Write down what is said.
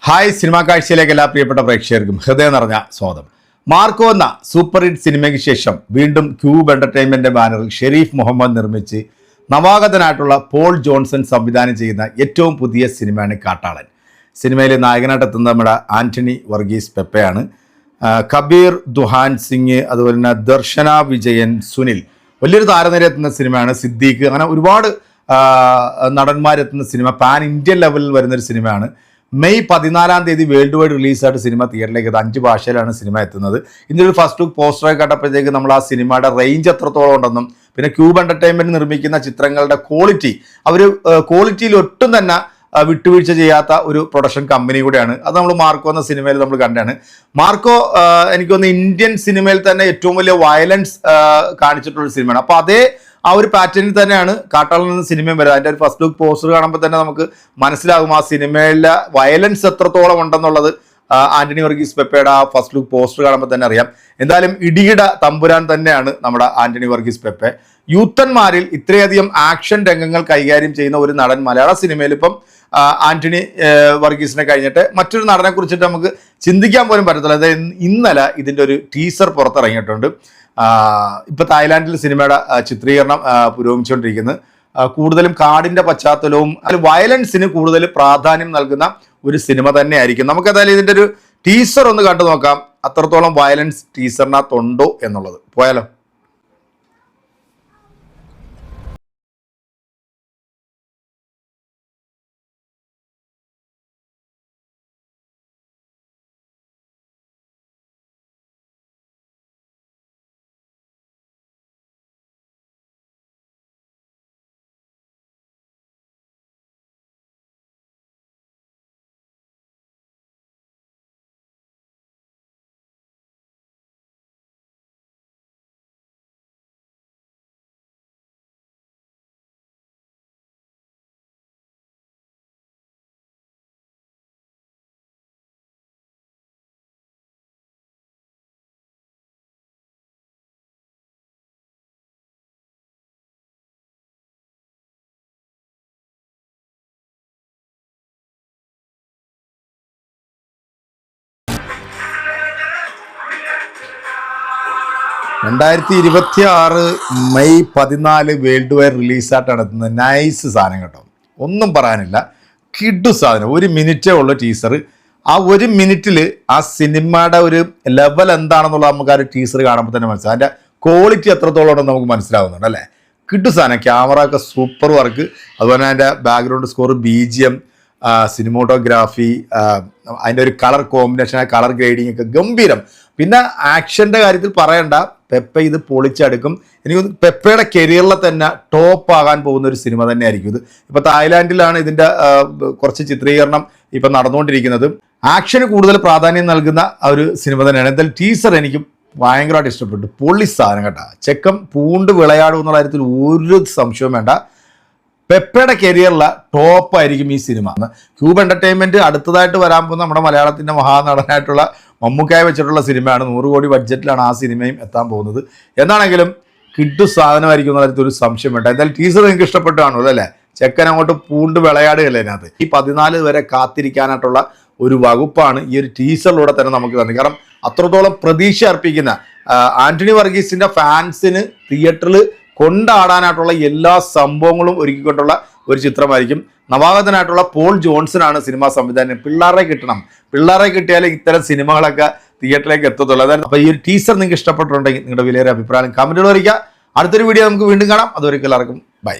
Hi cinema കാഴ്ചയിലേക്ക് എല്ലാ പ്രിയപ്പെട്ട പ്രേക്ഷകർക്കും ഹൃദയം നിറഞ്ഞ സ്വാഗതം. മാർക്കോ എന്ന സൂപ്പർ ഹിറ്റ് സിനിമയ്ക്ക് ശേഷം വീണ്ടും ക്യൂബ് എൻ്റർടൈൻമെൻറ്റ് ബാനറിൽ ഷെരീഫ് മുഹമ്മദ് നിർമ്മിച്ച് നവാഗതനായിട്ടുള്ള പോൾ ജോൺസൺ സംവിധാനം ചെയ്യുന്ന ഏറ്റവും പുതിയ സിനിമയാണ് കാട്ടാളൻ. സിനിമയിൽ നായകനായിട്ടെത്തുന്ന നമ്മുടെ ആൻ്റണി വർഗീസ് പെപ്പയാണ്. കബീർ ദുഹാൻ സിംഗ്, അതുപോലെ തന്നെ ദർശന വിജയൻ, സുനിൽ, വലിയൊരു താരനിരയെത്തുന്ന സിനിമയാണ്. സിദ്ദീഖ്, അങ്ങനെ ഒരുപാട് നടന്മാരെത്തുന്ന സിനിമ, പാൻ ഇന്ത്യൻ ലെവലിൽ വരുന്നൊരു സിനിമയാണ്. മെയ് 14 വേൾഡ് വൈഡ് റിലീസായിട്ട് സിനിമ തിയേറ്ററിലേക്ക് 5 ഭാഷയിലാണ് സിനിമ എത്തുന്നത്. ഇതിൻ്റെ ഒരു ഫസ്റ്റ് ലുക്ക് പോസ്റ്ററൊക്കെ കണ്ടപ്പോഴത്തേക്ക് നമ്മൾ ആ സിനിമയുടെ റേഞ്ച് എത്രത്തോളം ഉണ്ടെന്നും പിന്നെ ക്യൂബ് എൻ്റർടൈൻമെൻറ്റ് നിർമ്മിക്കുന്ന ചിത്രങ്ങളുടെ ക്വാളിറ്റി, അവർ ക്വാളിറ്റിയിൽ ഒട്ടും തന്നെ വിട്ടുവീഴ്ച ചെയ്യാത്ത ഒരു പ്രൊഡക്ഷൻ കമ്പനി കൂടെയാണ്. അത് നമ്മൾ മാർക്കോ എന്ന സിനിമയിൽ നമ്മൾ കണ്ടാണ്. മാർക്കോ എനിക്ക് തോന്നുന്നു ഇന്ത്യൻ സിനിമയിൽ തന്നെ ഏറ്റവും വലിയ വയലൻസ് കാണിച്ചിട്ടുള്ള സിനിമയാണ്. അപ്പോൾ അതേ ആ ഒരു പാറ്റേണിൽ തന്നെയാണ് കാട്ടാളൻ എന്ന സിനിമയും വരുന്നത്. അതിൻ്റെ ഒരു ഫസ്റ്റ് ലുക്ക് പോസ്റ്റർ കാണുമ്പോൾ തന്നെ നമുക്ക് മനസ്സിലാകും ആ സിനിമയിലെ വയലൻസ് എത്രത്തോളം ഉണ്ടെന്നുള്ളത്. ആൻ്റണി വർഗീസ് പെപ്പയുടെ ആ ഫസ്റ്റ് ലുക്ക് പോസ്റ്റർ കാണുമ്പോൾ തന്നെ അറിയാം. എന്തായാലും ഇടിയിട തമ്പുരാൻ തന്നെയാണ് നമ്മുടെ ആൻ്റണി വർഗീസ് പെപ്പെ. യൂത്തന്മാരിൽ ഇത്രയധികം ആക്ഷൻ രംഗങ്ങൾ കൈകാര്യം ചെയ്യുന്ന ഒരു നടൻ മലയാള സിനിമയിൽ ഇപ്പം ആൻ്റണി വർഗീസിനെ കഴിഞ്ഞിട്ട് മറ്റൊരു നടനെ കുറിച്ചിട്ട് നമുക്ക് ചിന്തിക്കാൻ പോലും പറ്റത്തില്ല. അതായത് ഇന്നലെ ഇതിൻ്റെ ഒരു ടീസർ പുറത്തിറങ്ങിയിട്ടുണ്ട്. ഇപ്പോൾ തായ്ലാൻഡിൽ സിനിമയുടെ ചിത്രീകരണം പുരോഗമിച്ചുകൊണ്ടിരിക്കുന്നത്. കൂടുതലും കാടിൻ്റെ പശ്ചാത്തലവും വയലൻസിന് കൂടുതൽ പ്രാധാന്യം നൽകുന്ന ഒരു സിനിമ തന്നെയായിരിക്കും. നമുക്കതായാലും ഇതിൻ്റെ ഒരു ടീസർ ഒന്ന് കണ്ടു നോക്കാം, അത്രത്തോളം വയലൻസ് ടീസറിനകത്തുണ്ടോ എന്നുള്ളത്. പോയാലോ? മെയ് 14 വേൾഡ് വൈഡ് റിലീസായിട്ടാണ് എത്തുന്നത്. നൈസ് സാധനം കേട്ടോ, ഒന്നും പറയാനില്ല. കിഡു സാധനം. 1 മിനിറ്റേ ഉള്ളൂ ടീസർ. ആ 1 മിനിറ്റിൽ ആ സിനിമയുടെ ഒരു ലെവൽ എന്താണെന്നുള്ളത് നമുക്ക് ആ ഒരു ടീസർ കാണുമ്പോൾ തന്നെ മനസ്സിലാവും. അതിൻ്റെ ക്വാളിറ്റി എത്രത്തോളം ഉണ്ടെന്ന് നമുക്ക് മനസ്സിലാവുന്നുണ്ട് അല്ലേ. കിഡു സാധനം. ക്യാമറ ഒക്കെ സൂപ്പർ വർക്ക്, അതുപോലെ തന്നെ അതിൻ്റെ ബാക്ക്ഗ്രൗണ്ട് സ്കോർ, BGM, സിനിമോട്ടോഗ്രാഫി, അതിൻ്റെ ഒരു കളർ കോമ്പിനേഷൻ, കളർ ഗ്രേഡിങ് ഒക്കെ ഗംഭീരം. പിന്നെ ആക്ഷൻ്റെ കാര്യത്തിൽ പറയണ്ട, പെപ്പ ഇത് പൊളിച്ചെടുക്കും. എനിക്ക് പെപ്പയുടെ കരിയറിലെ തന്നെ ടോപ്പ് ആകാൻ പോകുന്ന ഒരു സിനിമ തന്നെയായിരിക്കും ഇത്. ഇപ്പോൾ തായ്ലാൻഡിലാണ് ഇതിൻ്റെ കുറച്ച് ചിത്രീകരണം ഇപ്പം നടന്നുകൊണ്ടിരിക്കുന്നത്. ആക്ഷന് കൂടുതൽ പ്രാധാന്യം നൽകുന്ന ഒരു സിനിമ തന്നെയാണ്. എന്തായാലും ടീസർ എനിക്ക് ഭയങ്കരമായിട്ട് ഇഷ്ടപ്പെട്ടു. പൊള്ളി സാധനം കേട്ടോ. ചെക്കം പൂണ്ട് വിളയാടും എന്നുള്ള കാര്യത്തിൽ ഒരു സംശയവും വേണ്ട. പെപ്പയുടെ കരിയറിലെ ടോപ്പായിരിക്കും ഈ സിനിമ. ക്യൂബ് എൻ്റർടൈൻമെൻറ്റ് അടുത്തതായിട്ട് വരാൻ പോകുന്ന നമ്മുടെ മലയാളത്തിൻ്റെ മഹാനടനായിട്ടുള്ള മമ്മൂക്കായെ വെച്ചിട്ടുള്ള സിനിമയാണ്. 100 കോടി ബഡ്ജറ്റിലാണ് ആ സിനിമയും എത്താൻ പോകുന്നത്. എന്താണെങ്കിലും കിഡു സാധനമായിരിക്കും എന്നുള്ള കാര്യത്തിൽ ഒരു സംശയം വേണ്ട. എന്തായാലും ടീസർ നിങ്ങൾക്ക് ഇഷ്ടപ്പെട്ടു കാണുമല്ലോ അല്ലേ. ചെക്കൻ അങ്ങോട്ട് പൂണ്ട് വിളയാടുകയല്ലേ അതിനകത്ത്. ഈ 14 വരെ കാത്തിരിക്കാനായിട്ടുള്ള ഒരു വകുപ്പാണ് ഈ ഒരു ടീസറിലൂടെ തന്നെ നമുക്ക് തന്നെ. കാരണം അത്രത്തോളം പ്രതീക്ഷ അർപ്പിക്കുന്ന ആൻ്റണി വർഗീസിൻ്റെ ഫാൻസിന് തിയേറ്ററിൽ കൊണ്ടാടാനായിട്ടുള്ള എല്ലാ സംഭവങ്ങളും ഒരുക്കിക്കൊണ്ടുള്ള ഒരു ചിത്രമായിരിക്കും. നവാഗതനായിട്ടുള്ള പോൾ ജോൺസനാണ് സിനിമാ സംവിധാനം. പിള്ളേരെ കിട്ടണം, പിള്ളേരെ കിട്ടിയാലേ ഇത്തരം സിനിമകളൊക്കെ തിയേറ്ററിലേക്ക് എത്തത്തുള്ളൂ. അതായത് അപ്പോൾ ഈ ഒരു ടീസർ നിങ്ങൾക്ക് ഇഷ്ടപ്പെട്ടിട്ടുണ്ടെങ്കിൽ നിങ്ങളുടെ വിലയേറിയ അഭിപ്രായം കമൻറ്റുകൾ അറിയിക്കുക. അടുത്തൊരു വീഡിയോ നമുക്ക് വീണ്ടും കാണാം. അതുവരെയ്ക്കും എല്ലാവർക്കും ബൈ.